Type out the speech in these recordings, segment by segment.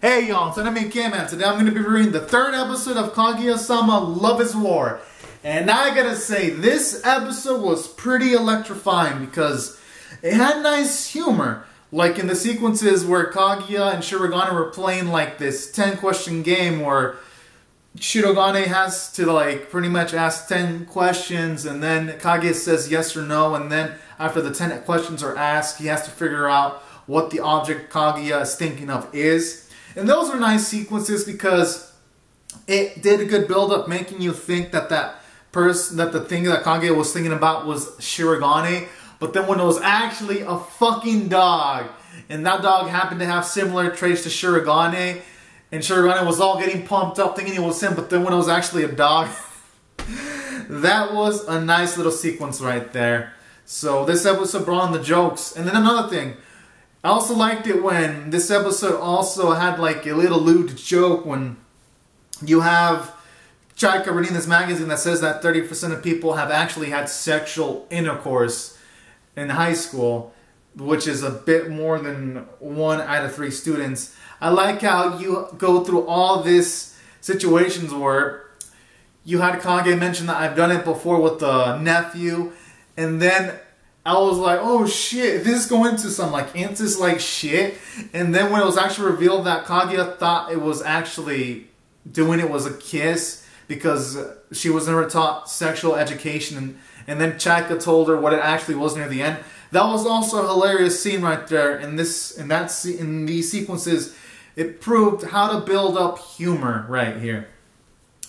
Hey y'all, it's Anime K-Man. Today I'm going to be reviewing the third episode of Kaguya-sama Love is War. And I gotta say, this episode was pretty electrifying because it had nice humor. Like in the sequences where Kaguya and Shirogane were playing like this 10-question game where Shirogane has to like pretty much ask 10 questions and then Kaguya says yes or no, and then after the 10 questions are asked, he has to figure out what the object Kaguya is thinking of is. And those are nice sequences because it did a good build-up, making you think that the thing that Kaguya was thinking about was Shirogane, but then when it was actually a fucking dog, and that dog happened to have similar traits to Shirogane, and Shirogane was all getting pumped up thinking it was him, but then when it was actually a dog, that was a nice little sequence right there. So this episode brought on the jokes. And then another thing, I also liked it when this episode also had like a little lewd joke when you have Chika reading this magazine that says that 30% of people have actually had sexual intercourse in high school, which is a bit more than 1 out of 3 students. I like how you go through all these situations where you had Kage mention that I've done it before with the nephew, and then I was like, oh shit, this is going to some like incest like shit. And then when it was actually revealed that Kaguya thought it was actually doing it was a kiss because she was never taught sexual education, and then Chika told her what it actually was near the end. That was also a hilarious scene right there. In these sequences, it proved how to build up humor right here,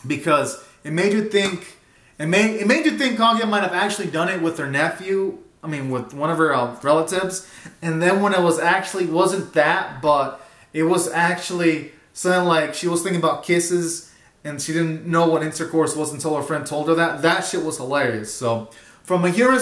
because it made you think. It made you think Kaguya might have actually done it with her nephew. I mean, with one of her relatives, and then when it was actually wasn't that, but it was actually something like she was thinking about kisses, and she didn't know what intercourse was until her friend told her that. That shit was hilarious. So, from a humor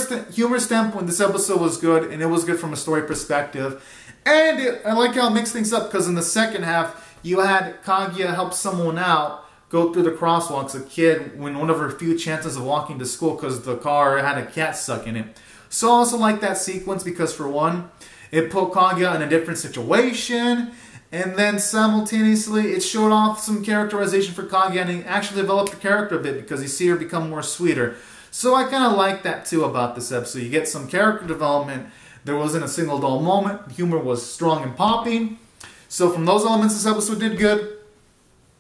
standpoint, this episode was good, and it was good from a story perspective. And I like how it mixed things up, because in the second half, you had Kaguya help someone out go through the crosswalks, a kid, when one of her few chances of walking to school because the car had a cat stuck in it. So I also like that sequence because, for one, it put Kaguya in a different situation, and then simultaneously it showed off some characterization for Kaguya, and it actually developed her character a bit because you see her become more sweeter. So I kind of like that too about this episode. You get some character development. There wasn't a single dull moment. The humor was strong and popping. So from those elements, this episode did good.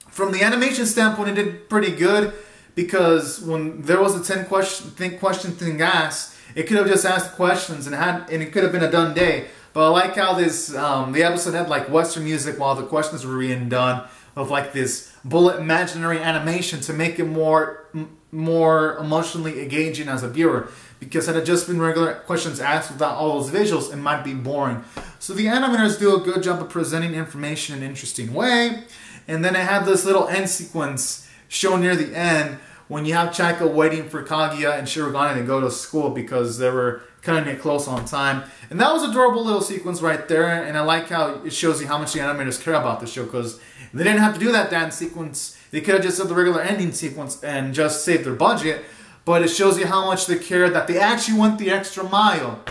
From the animation standpoint, it did pretty good because when there was a 10 question thing asked, it could have just asked questions and it could have been a done day. But I like how this the episode had like Western music while the questions were being done, with like this bullet imaginary animation to make it more emotionally engaging as a viewer. Because had it just been regular questions asked without all those visuals, it might be boring. So the animators do a good job of presenting information in an interesting way. And then it had this little end sequence shown near the end when you have Chika waiting for Kaguya and Shirogane to go to school because they were cutting it close on time. And that was an adorable little sequence right there, and I like how it shows you how much the animators care about the show, because they didn't have to do that dance sequence. They could have just done the regular ending sequence and just saved their budget, but it shows you how much they care that they actually went the extra mile.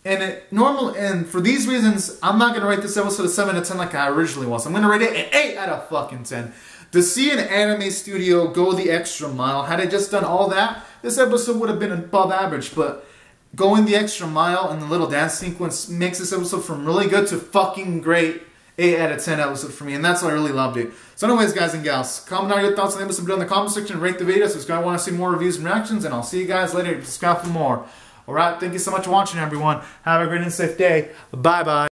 And for these reasons, I'm not going to rate this episode a 7 out of 10 like I originally was. I'm going to rate it an 8 out of fucking 10. To see an anime studio go the extra mile, had it just done all that, this episode would have been above average. But going the extra mile and the little dance sequence makes this episode from really good to fucking great 8 out of 10 episode for me. And that's why I really loved it. So anyways, guys and gals, comment down your thoughts on the episode in the comment section, rate the video, subscribe if you want to see more reviews and reactions, and I'll see you guys later. Subscribe for more. Alright, thank you so much for watching, everyone. Have a great and safe day. Bye-bye.